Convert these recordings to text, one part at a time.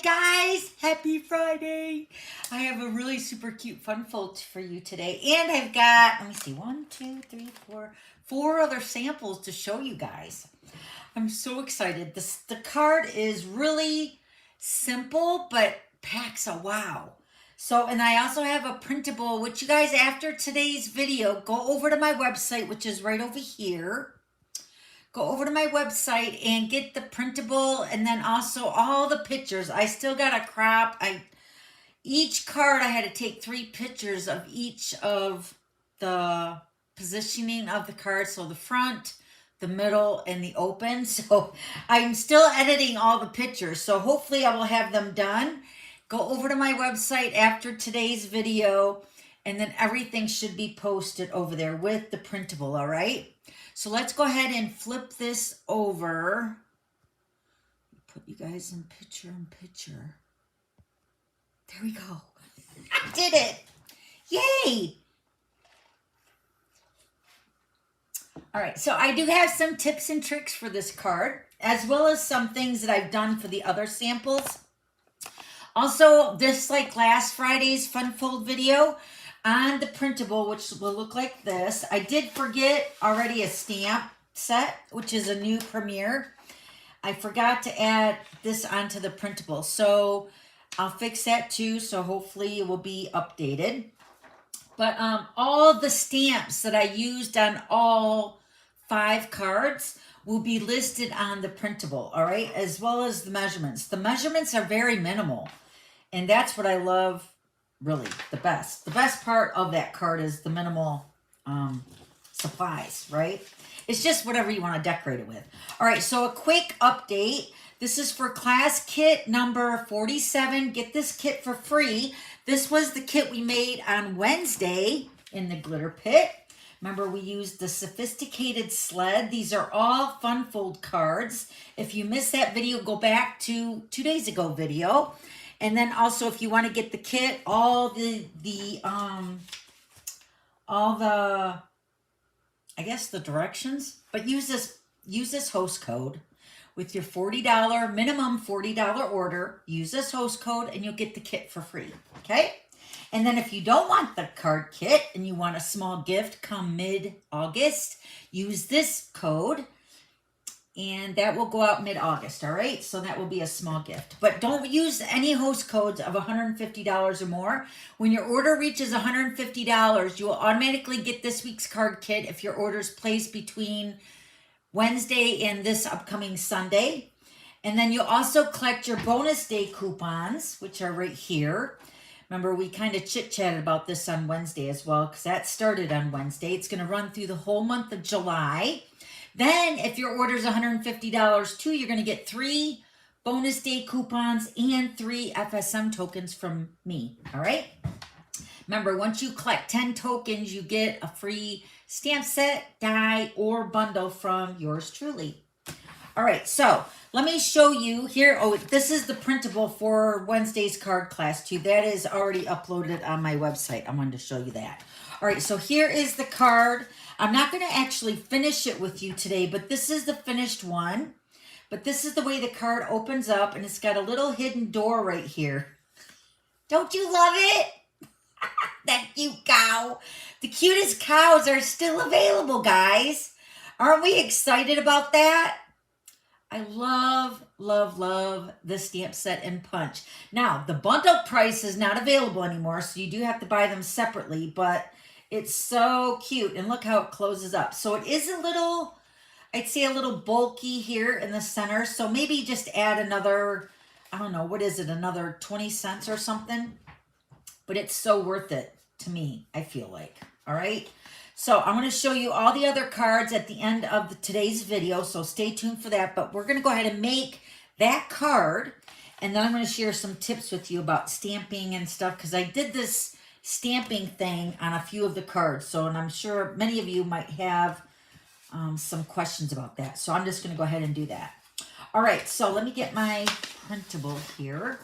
guys, happy Friday. I have a really super cute fun fold for you today. And I've got, let me see, 1, 2, 3, 4, 4 other samples to show you guys. I'm so excited. The card is really simple, but packs a wow. So, and I also have a printable, which you guys, after today's video, go over to my website, which is right over here. Go over to my website and get the printable and then also all the pictures. I still got to crop. Each card I had to take 3 pictures of each of the positioning of the card. So the front, the middle, and the open. So I'm still editing all the pictures. So hopefully I will have them done. Go over to my website after today's video and then everything should be posted over there with the printable, all right? So let's go ahead and flip this over. Put you guys in picture. There we go. I did it. Yay. All right, so I do have some tips and tricks for this card, as well as some things that I've done for the other samples. Also, just like last Friday's Fun Fold video, on the printable, which will look like this, I did forget already a stamp set, which is a new premiere. I forgot to add this onto the printable, so I'll fix that too, so hopefully it will be updated. But all the stamps that I used on all 5 cards will be listed on the printable, all right, as well as the measurements. The measurements are very minimal, and that's what I love. Really, the best part of that card is the minimal supplies, right? It's just whatever you want to decorate it with. All right, so a quick update. This is for class kit number 47. Get this kit for free. This was the kit we made on Wednesday in the glitter pit. Remember, we used the sophisticated sled. These are all fun fold cards. If you missed that video, go back to 2 days ago video. And then also, if you want to get the kit, all the I guess the directions, but use this host code with your $40 minimum $40 order. Use this host code and you'll get the kit for free. Okay. And then if you don't want the card kit and you want a small gift come mid-August, use this code. And that will go out mid-August, all right? So that will be a small gift. But don't use any host codes of $150 or more. When your order reaches $150, you will automatically get this week's card kit if your order is placed between Wednesday and this upcoming Sunday. And then you'll also collect your bonus day coupons, which are right here. Remember, we kind of chit-chatted about this on Wednesday as well, because that started on Wednesday. It's going to run through the whole month of July. Then, if your order is $150 too, you're going to get 3 bonus day coupons and 3 FSM tokens from me, all right? Remember, once you collect 10 tokens, you get a free stamp set, die, or bundle from yours truly. All right, so let me show you here. Oh, this is the printable for Wednesday's card class too. That is already uploaded on my website. I wanted to show you that. All right, so here is the card. I'm not going to actually finish it with you today, but this is the finished one. But this is the way the card opens up, and it's got a little hidden door right here. Don't you love it? That cute cow. The cutest cows are still available, guys. Aren't we excited about that? I love, love, love the stamp set and punch. Now, the bundle price is not available anymore, so you do have to buy them separately, but it's so cute. And look how it closes up. So it is a little, I'd say a little bulky here in the center. So maybe just add another, I don't know, what is it? Another 20 cents or something. But it's so worth it to me, I feel like. All right. So I'm going to show you all the other cards at the end of today's video. So stay tuned for that. But we're going to go ahead and make that card. And then I'm going to share some tips with you about stamping and stuff. Because I did this stamping thing on a few of the cards. So, and I'm sure many of you might have some questions about that. So I'm just going to go ahead and do that. All right. So let me get my printable here.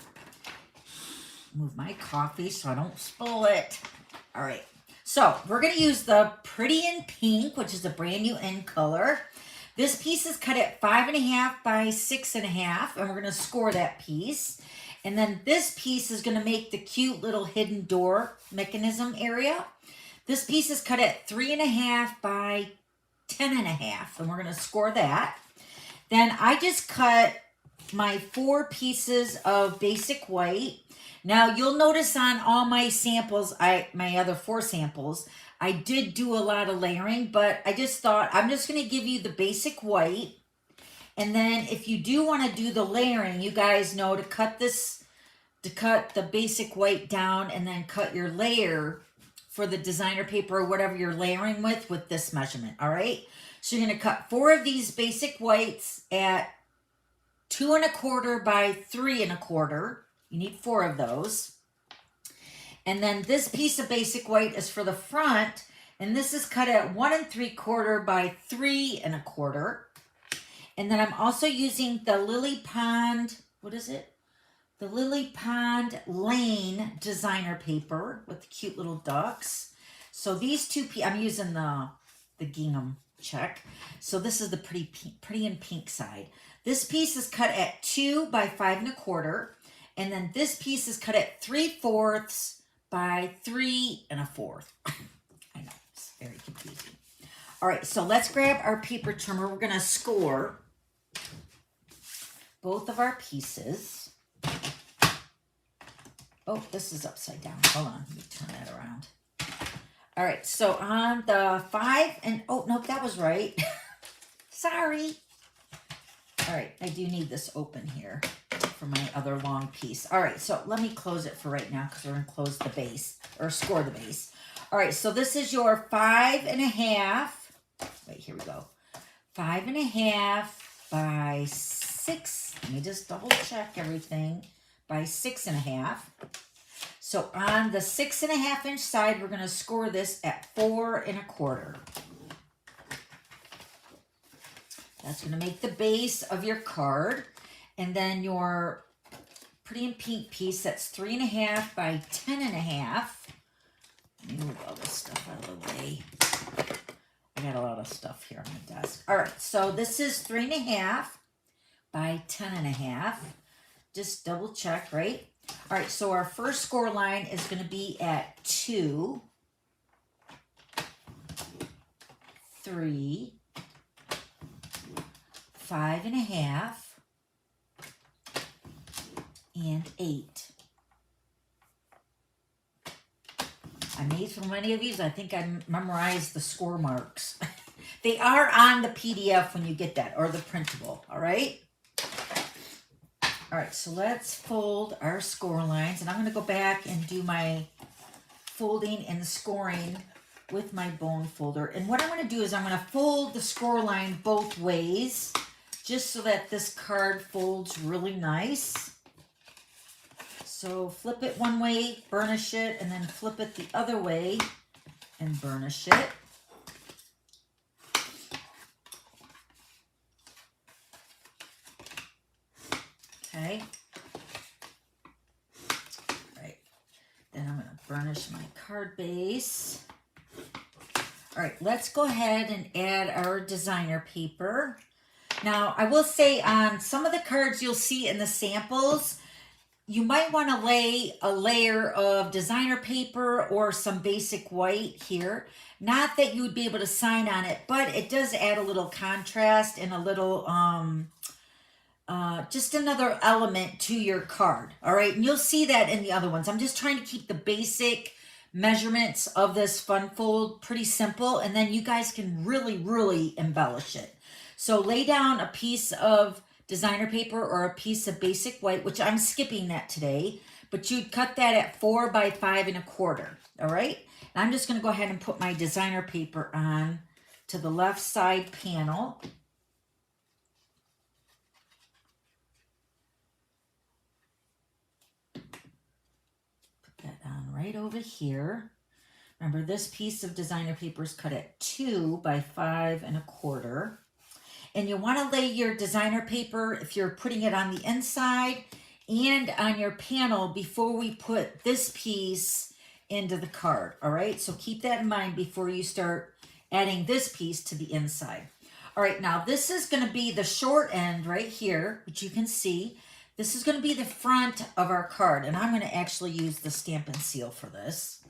Move my coffee so I don't spill it. All right. So we're going to use the Pretty in Pink, which is a brand new end color. This piece is cut at 5.5 by 6.5, and we're going to score that piece. And then this piece is going to make the cute little hidden door mechanism area. This piece is cut at 3.5 by 10.5, and we're going to score that. Then I just cut my 4 pieces of basic white. Now you'll notice on all my samples, my other 4 samples, I did do a lot of layering, but I just thought I'm just going to give you the basic white. And then if you do want to do the layering, you guys know to cut the basic white down and then cut your layer for the designer paper or whatever you're layering with this measurement, all right? So you're going to cut 4 of these basic whites at 2.25 by 3.25. You need 4 of those. And then this piece of basic white is for the front, and this is cut at 1.75 by 3.25. And then I'm also using the Lily Pond, what is it? The Lily Pond Lane designer paper with the cute little ducks. So these 2 I'm using the gingham check. So this is the pretty and pink side. This piece is cut at 2 by 5.25, and then this piece is cut at 3/4 by 3.25. I know, it's very confusing. All right, so let's grab our paper trimmer. We're gonna score both of our pieces. Oh, this is upside down. Hold on, let me turn that around. All right, so on the 5 and, oh, no, that was right. Sorry. All right, I do need this open here for my other long piece. All right, so let me close it for right now because we're going to close the base, or score the base. All right, so this is your 5.5. Wait, here we go. 5.5 by 6. Let me just double check everything. By 6.5. So on the 6.5 inch side, we're going to score this at 4.25. That's going to make the base of your card. And then your pretty and pink piece, that's 3.5 by 10.5. Let me move all this stuff out of the way. I got a lot of stuff here on the desk. All right, so this is 3.5 by 10.5. Just double check, right? All right, so our first score line is going to be at 2, 3, 5.5, and 8. I made so many of these, I think I memorized the score marks. They are on the PDF when you get that, or the printable, all right? All right, so let's fold our score lines, and I'm going to go back and do my folding and scoring with my bone folder. And what I'm going to do is I'm going to fold the score line both ways, just so that this card folds really nice. So flip it one way, burnish it, and then flip it the other way and burnish it. Okay. All right. Then I'm going to burnish my card base. All right, let's go ahead and add our designer paper. Now, I will say on some of the cards you'll see in the samples, you might want to lay a layer of designer paper or some basic white here. Not that you would be able to sign on it, but it does add a little contrast and a little, just another element to your card. All right, and you'll see that in the other ones. I'm just trying to keep the basic measurements of this fun fold pretty simple, and then you guys can really, really embellish it. So lay down a piece of designer paper or a piece of basic white, which I'm skipping that today, but you'd cut that at 4 by 5.25, all right? And I'm just going to go ahead and put my designer paper on to the left side panel. Put that on right over here. Remember, this piece of designer paper is cut at 2 by 5.25. And you want to lay your designer paper, if you're putting it on the inside and on your panel, before we put this piece into the card, all right? So keep that in mind before you start adding this piece to the inside. All right, now this is going to be the short end right here, which you can see. This is going to be the front of our card, and I'm going to actually use the Stampin' Seal for this.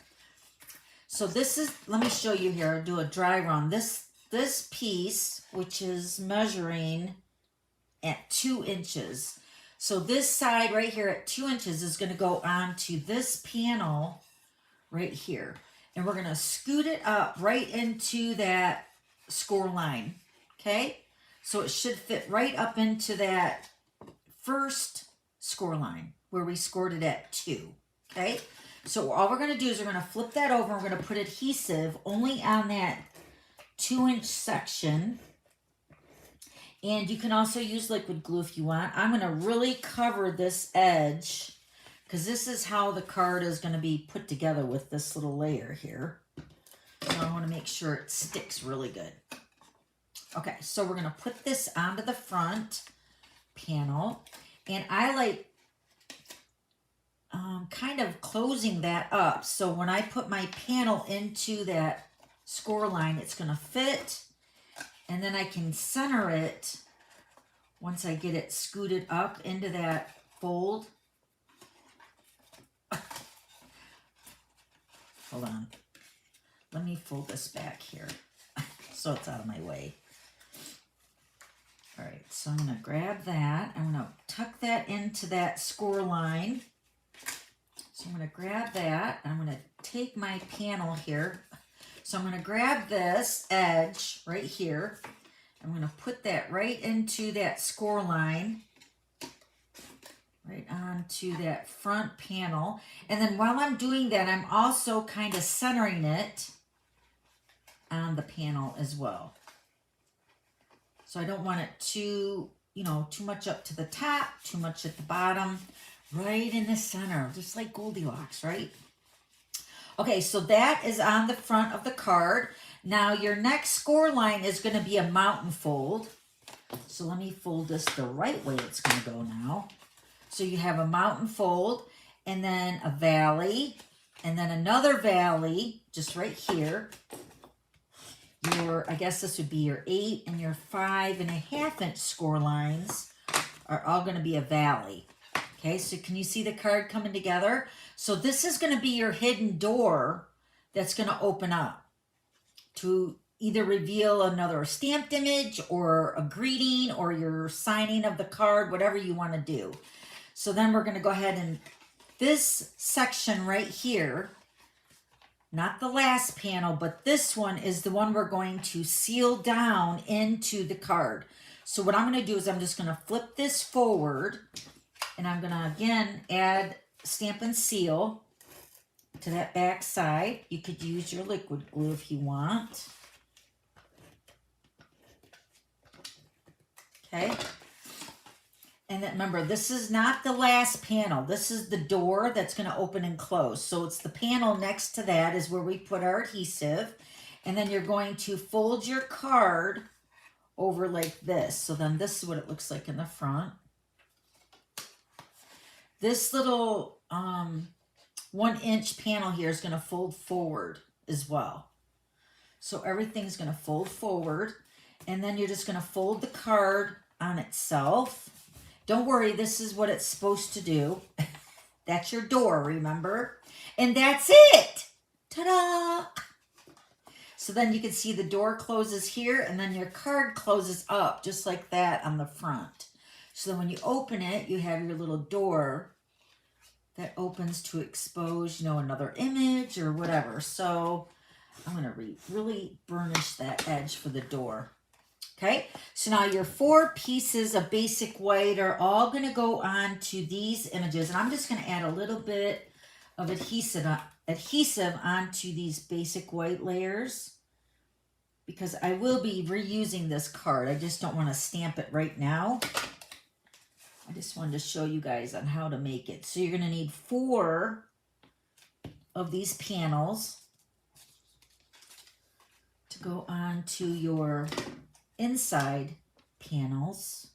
So this is, let me show you here, I'll do a dry run. This piece, which is measuring at 2 inches. So this side right here at 2 inches is going to go onto this panel right here. And we're going to scoot it up right into that score line. Okay? So it should fit right up into that first score line where we scored it at 2. Okay? So all we're going to do is we're going to flip that over and we're going to put adhesive only on that 2-inch section. And you can also use liquid glue if you want. I'm going to really cover this edge because this is how the card is going to be put together with this little layer here. So I want to make sure it sticks really good. Okay, so we're going to put this onto the front panel. And I like kind of closing that up. So when I put my panel into that score line, it's going to fit. And then I can center it once I get it scooted up into that fold. Hold on. Let me fold this back here so it's out of my way. All right, so I'm going to grab that. I'm going to tuck that into that score line. So I'm going to grab that. I'm going to take my panel here. So I'm going to grab this edge right here. I'm going to put that right into that score line, right onto that front panel. And then while I'm doing that, I'm also kind of centering it on the panel as well. So I don't want it too, too much up to the top, too much at the bottom, right in the center, just like Goldilocks, right? Okay, so that is on the front of the card. Now your next score line is going to be a mountain fold. So let me fold this the right way it's going to go now. So you have a mountain fold, and then a valley, and then another valley, just right here. I guess this would be your 8 and your 5.5 inch score lines are all going to be a valley. Okay, so can you see the card coming together? So this is going to be your hidden door that's going to open up to either reveal another stamped image or a greeting or your signing of the card, whatever you want to do. So then we're going to go ahead and this section right here, not the last panel, but this one is the one we're going to seal down into the card. So what I'm going to do is I'm just going to flip this forward, and I'm going to, again, add Stampin' Seal to that back side. You could use your liquid glue if you want. Okay. And then remember, this is not the last panel. This is the door that's going to open and close. So it's the panel next to that is where we put our adhesive. And then you're going to fold your card over like this. So then this is what it looks like in the front. This little 1-inch panel here is going to fold forward as well. So everything's going to fold forward. And then you're just going to fold the card on itself. Don't worry, this is what it's supposed to do. That's your door, remember? And that's it! Ta-da! So then you can see the door closes here, and then your card closes up, just like that on the front. So then when you open it, you have your little door that opens to expose, another image or whatever. So I'm going to really burnish that edge for the door. Okay, so now your 4 pieces of basic white are all going to go on to these images. And I'm just going to add a little bit of adhesive onto these basic white layers because I will be reusing this card. I just don't want to stamp it right now. I just wanted to show you guys on how to make it. So you're going to need 4 of these panels to go on to your inside panels.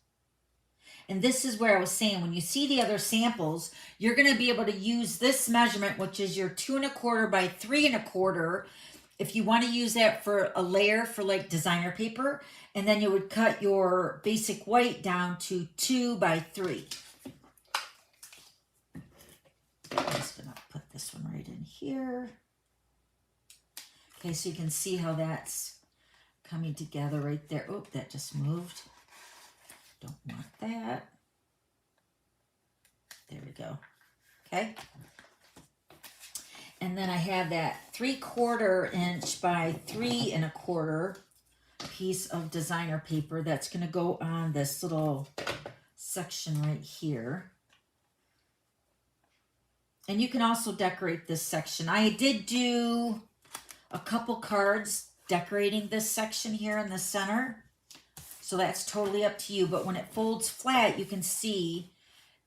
And this is where I was saying, when you see the other samples, you're going to be able to use this measurement, which is your 2 1/4 by 3 1/4, if you want to use that for a layer for like designer paper. And then you would cut your basic white down to 2 by 3. this one right in here. Okay, so you can see how that's coming together right there. Oh, that just moved. Don't want that. There we go. Okay. And then I have that 3/4 inch by 3 1/4 piece of designer paper that's going to go on this little section right here. And you can also decorate this section. I did do a couple cards decorating this section here in the center. So that's totally up to you. But when it folds flat, you can see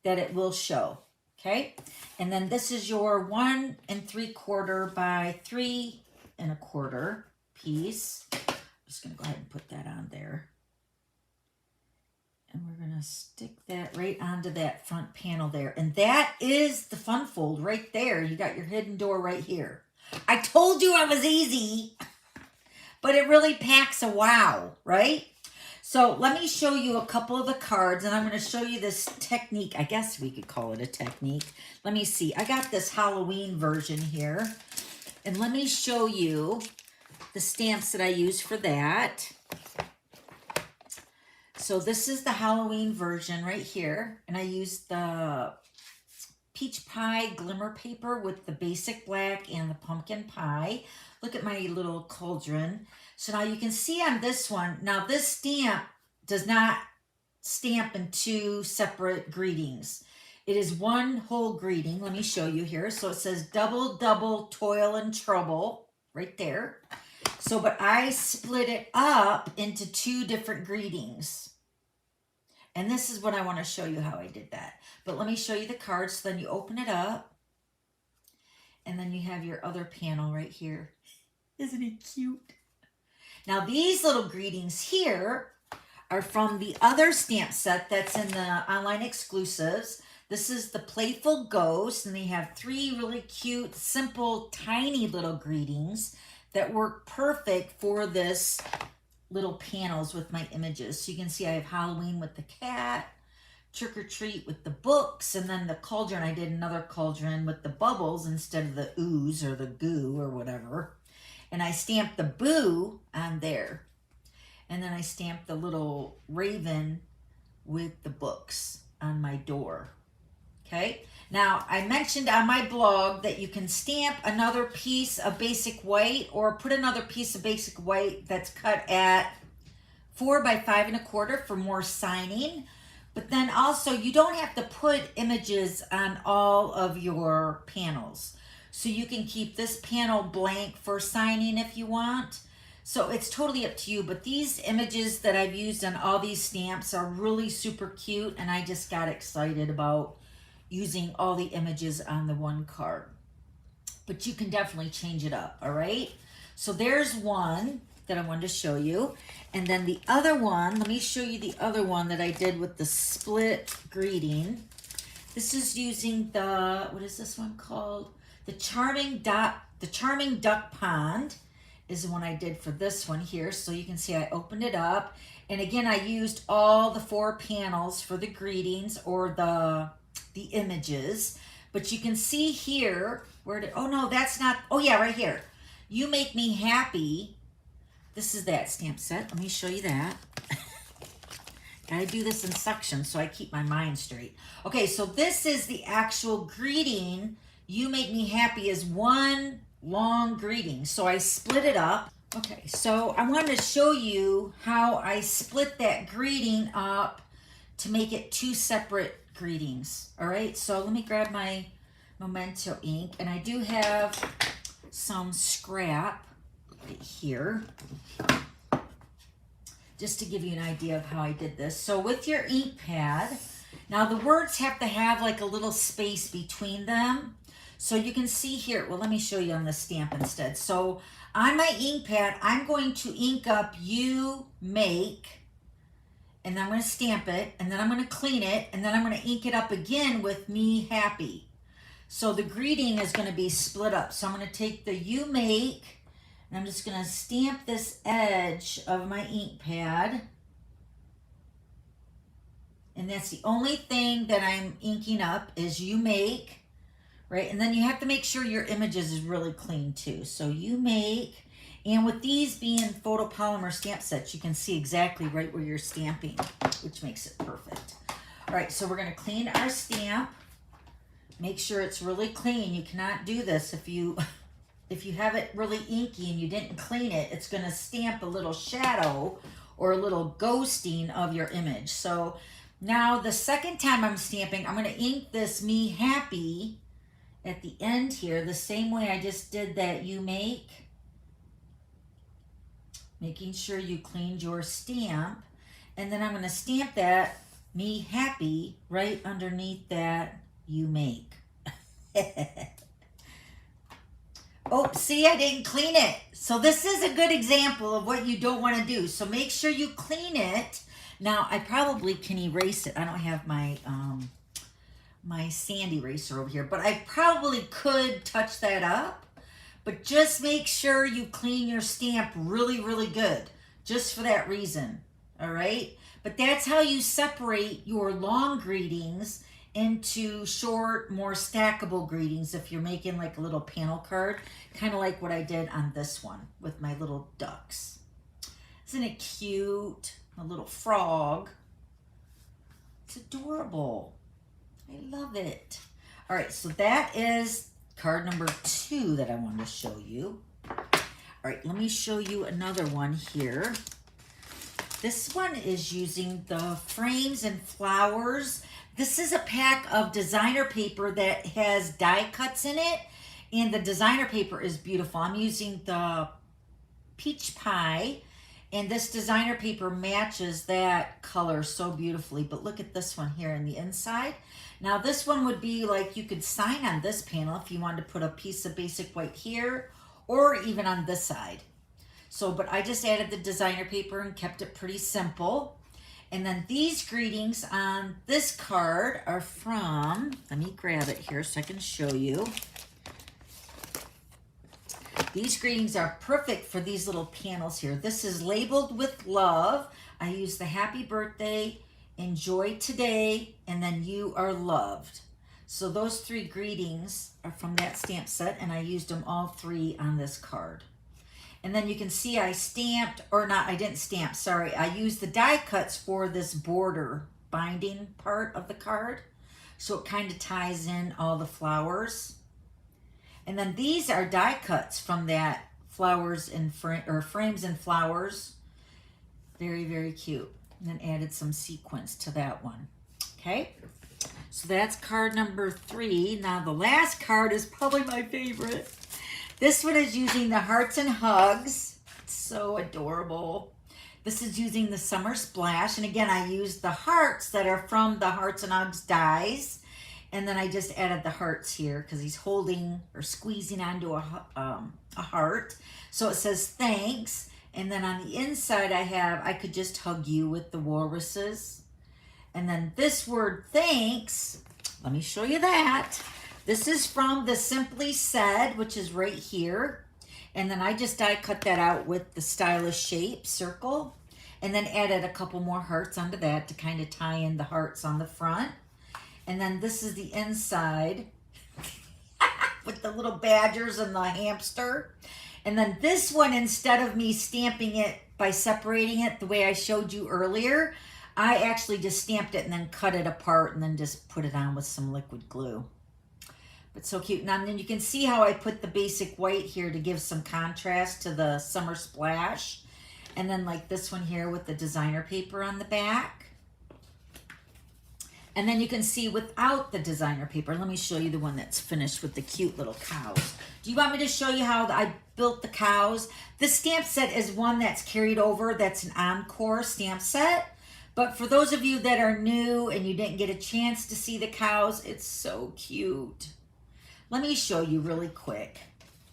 that it will show. Okay. And then this is your 1 3/4 by 3 1/4 piece. I'm just going to go ahead and put that on there. And we're going to stick that right onto that front panel there. And that is the fun fold right there. You got your hidden door right here. I told you I was easy, but it really packs a wow, right? So let me show you a couple of the cards, and I'm going to show you this technique. I guess we could call it a technique. Let me see. I got this Halloween version here, and let me show you the stamps that I use for that. So this is the Halloween version right here, and I used the peach pie glimmer paper with the basic black and the pumpkin pie. Look at my little cauldron. So now you can see on this one, now this stamp does not stamp in 2 separate greetings. It is one whole greeting. Let me show you here. So it says double, double, toil and trouble right there. So, but I split it up into 2 different greetings. And this is what I want to show you how I did that. But let me show you the cards. So then you open it up. And then you have your other panel right here. Isn't it cute? Now these little greetings here are from the other stamp set that's in the online exclusives. This is the Playful Ghost, and they have 3 really cute, simple, tiny little greetings that work perfect for this little panels with my images. So you can see I have Halloween with the cat, Trick or Treat with the books, and then the cauldron, I did another cauldron with the bubbles instead of the ooze or the goo or whatever. And I stamped the boo on there. And then I stamped the little raven with the books on my door. Okay. Now, I mentioned on my blog that you can stamp another piece of basic white or put another piece of basic white that's cut at 4 by 5 1/4 for more signing. But then also you don't have to put images on all of your panels. So you can keep this panel blank for signing if you want. So it's totally up to you. But these images that I've used on all these stamps are really super cute. And I just got excited about using all the images on the one card. But you can definitely change it up, all right? So there's one that I wanted to show you. And then the other one, let me show you the other one that I did with the split greeting. This is using the, what is this one called? The Charming Duck Pond is the one I did for this one here. So you can see I opened it up. And again, I used all the 4 panels for the greetings or the images. But you can see here, oh no, that's not, oh yeah, right here. You Make Me Happy. This is that stamp set. Let me show you that. Gotta do this in sections so I keep my mind straight. Okay, so this is the actual greeting. You Make Me Happy is one long greeting. So I split it up. Okay, so I wanted to show you how I split that greeting up to make it 2 separate greetings. All right, so let me grab my Memento ink, and I do have some scrap right here just to give you an idea of how I did this. So with your ink pad, now the words have to have like a little space between them. So you can see here, well, let me show you on the stamp instead. So on my ink pad, I'm going to ink up You Make, and then I'm going to stamp it, and then I'm going to clean it, and then I'm going to ink it up again with Me Happy. So the greeting is going to be split up. So I'm going to take the You Make, and I'm just going to stamp this edge of my ink pad. And that's the only thing that I'm inking up is You Make right? And then you have to make sure your images is really clean too. So you make, and with these being photopolymer stamp sets, you can see exactly right where you're stamping, which makes it perfect. All right, so we're gonna clean our stamp. Make sure it's really clean. You cannot do this if you have it really inky and you didn't clean it, it's gonna stamp a little shadow or a little ghosting of your image. So now the second time I'm stamping, I'm gonna ink this Me Happy at the end here, the same way I just did that You Make. Making sure you cleaned your stamp. And then I'm gonna stamp that Me Happy right underneath that You Make. Oh, see, I didn't clean it. So this is a good example of what you don't want to do. So make sure you clean it. Now, I probably can erase it. I don't have my my sand eraser over here, but I probably could touch that up. But just make sure you clean your stamp really, really good, just for that reason, all right? But that's how you separate your long greetings into short, more stackable greetings if you're making like a little panel card, kind of like what I did on this one with my little ducks. Isn't it cute? A little frog. It's adorable. I love it. All right, so that is card number 2 that I wanted to show you. All right, let me show you another one here. This one is using the frames and flowers. This is a pack of designer paper that has die cuts in it, and the designer paper is beautiful. I'm using the Peach Pie, and this designer paper matches that color so beautifully. But look at this one here in the inside. Now this one would be like, you could sign on this panel if you wanted to put a piece of basic white here, or even on this side. So, but I just added the designer paper and kept it pretty simple. And then these greetings on this card are from, let me grab it here so I can show you. These greetings are perfect for these little panels here. This is labeled with love. I use the happy birthday, enjoy today, and then you are loved. So those 3 greetings are from that stamp set, and I used them all 3 on this card. And then you can see I stamped, or not, I didn't stamp, sorry. I used the die cuts for this border binding part of the card. So it kind of ties in all the flowers. And then these are die cuts from that flowers and frames and flowers. Very, very cute. And then added some sequins to that one. Okay, so that's card number 3. Now the last card is probably my favorite. This one is using the Hearts and Hugs. It's so adorable. This is using the Summer Splash. And again, I used the hearts that are from the Hearts and Hugs dies. And then I just added the hearts here because he's holding or squeezing onto a heart. So it says thanks. And then on the inside I could just hug you with the walruses. And then this word thanks, let me show you that. This is from the Simply Said, which is right here. And then I just die cut that out with the stylish shape circle. And then added a couple more hearts onto that to kind of tie in the hearts on the front. And then this is the inside with the little badgers and the hamster. And then this one, instead of me stamping it by separating it the way I showed you earlier, I actually just stamped it and then cut it apart and then just put it on with some liquid glue. But so cute. Now then you can see how I put the basic white here to give some contrast to the Summer Splash. And then like this one here with the designer paper on the back. And then you can see without the designer paper. Let me show you the one that's finished with the cute little cows. Do you want me to show you how I built the cows? This stamp set is one that's carried over. That's an encore stamp set. But for those of you that are new and you didn't get a chance to see the cows, it's so cute. Let me show you really quick.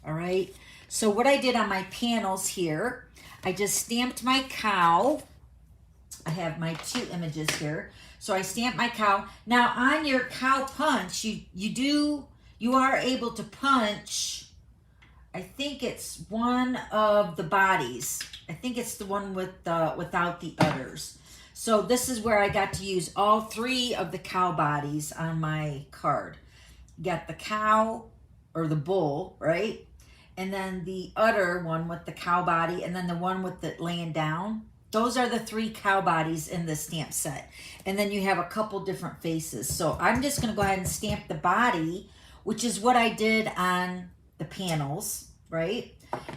All right. So what I did on my panels here, I just stamped my cow. I have my 2 images here. So I stamped my cow. Now on your cow punch, you are able to punch, I think it's one of the bodies. I think it's the one with without the udders. So this is where I got to use all 3 of the cow bodies on my card. got the cow or the bull, right? And then the other one with the cow body, and then the one with the laying down. Those are the 3 cow bodies in the stamp set. And then you have a couple different faces. So I'm just gonna go ahead and stamp the body, which is what I did on the panels, right?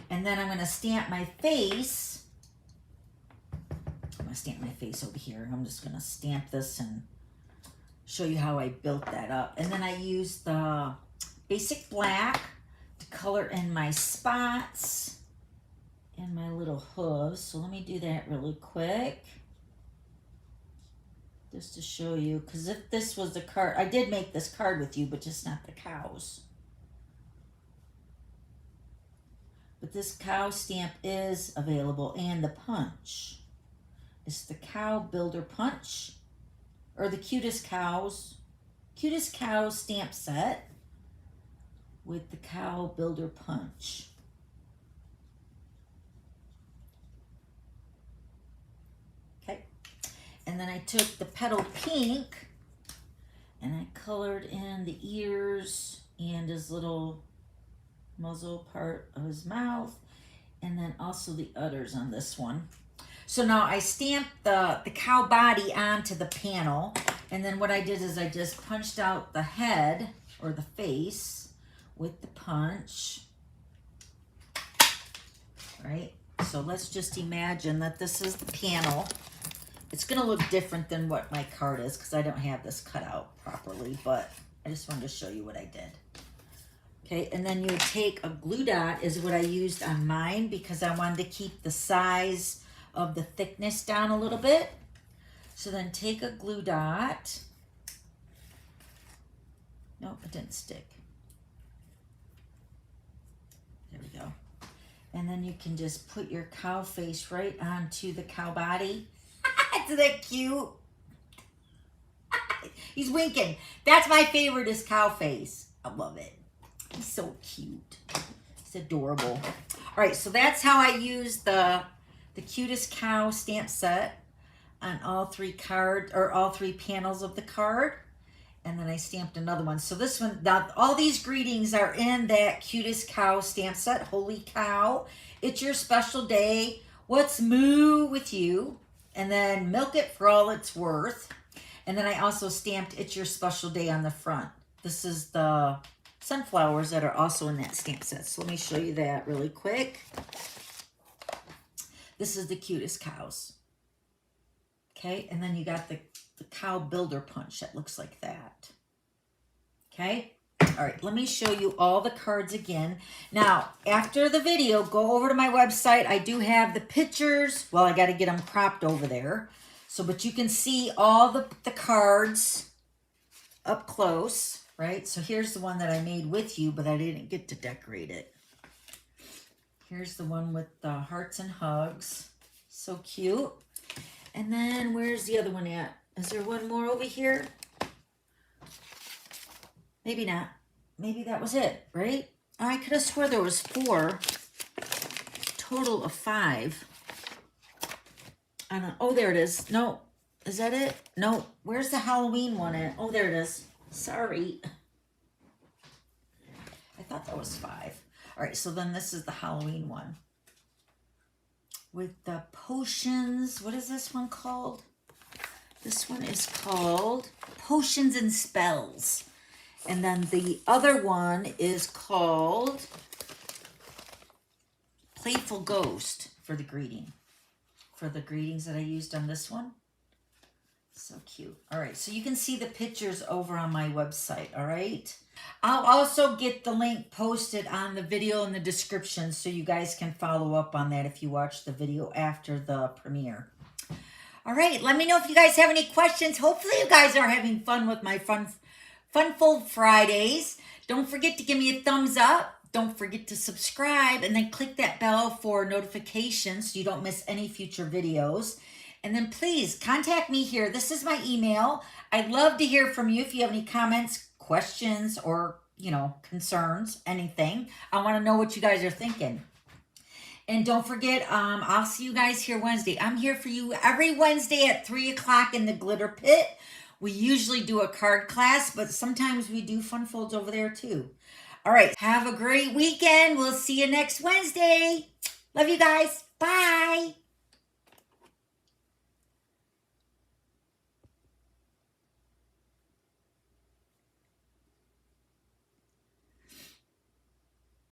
And then I'm gonna stamp my face. I'm gonna stamp my face over here. I'm just gonna stamp this and show you how I built that up. And then I used the basic black to color in my spots and my little hooves. So let me do that really quick. Just to show you, because if this was the card, I did make this card with you, but just not the cows. But this cow stamp is available, and the punch. It's the Cow Builder Punch, or the Cutest Cows stamp set with the Cow Builder Punch. Okay, and then I took the petal pink and I colored in the ears and his little muzzle part of his mouth, and then also the udders on this one. So now I stamped the cow body onto the panel, and then what I did is I just punched out the head or the face with the punch, right? So let's just imagine that this is the panel. It's gonna look different than what my card is because I don't have this cut out properly, but I just wanted to show you what I did. Okay, and then you would take a glue dot is what I used on mine because I wanted to keep the size of the thickness down a little bit. So then take a glue dot. Nope, it didn't stick. There we go. And then you can just put your cow face right onto the cow body. Isn't that cute? He's winking. That's my favorite is cow face. I love it. He's so cute. He's adorable. All right, so that's how I use the Cutest Cow stamp set on all 3 cards, or all 3 panels of the card. And then I stamped another one. So this one, all these greetings are in that Cutest Cow stamp set. Holy cow, it's your special day. What's moo with you? And then milk it for all it's worth. And then I also stamped it's your special day on the front. This is the sunflowers that are also in that stamp set. So let me show you that really quick. This is the Cutest Cows. Okay, and then you got the Cow Builder Punch that looks like that. Okay, all right, let me show you all the cards again. Now, after the video, go over to my website. I do have the pictures. Well, I got to get them cropped over there. So, but you can see all the cards up close, right? So here's the one that I made with you, but I didn't get to decorate it. Here's the one with the hearts and hugs. So cute. And then where's the other one at? Is there one more over here? Maybe not. Maybe that was it, right? I could have swore there was 4. Total of 5. I don't. Oh, there it is. No. Is that it? No. Where's the Halloween one at? Oh, there it is. Sorry. I thought that was 5. All right, so then this is the Halloween one. With the potions. What is this one called? This one is called Potions and Spells. And then the other one is called Playful Ghost for the greeting. For the greetings that I used on this one. So cute. All right, so you can see the pictures over on my website, all right? I'll also get the link posted on the video in the description so you guys can follow up on that if you watch the video after the premiere. All right, let me know if you guys have any questions. Hopefully you guys are having fun with my Funfold Fridays. Don't forget to give me a thumbs up. Don't forget to subscribe and then click that bell for notifications so you don't miss any future videos. And then please contact me here. This is my email. I'd love to hear from you if you have any comments, questions, or, concerns, anything. I want to know what you guys are thinking. And don't forget, I'll see you guys here Wednesday. I'm here for you every Wednesday at 3 o'clock in the Glitter Pit We usually do a card class, but sometimes we do fun folds over there too. All right, have a great weekend. We'll see you next Wednesday. Love you guys. Bye.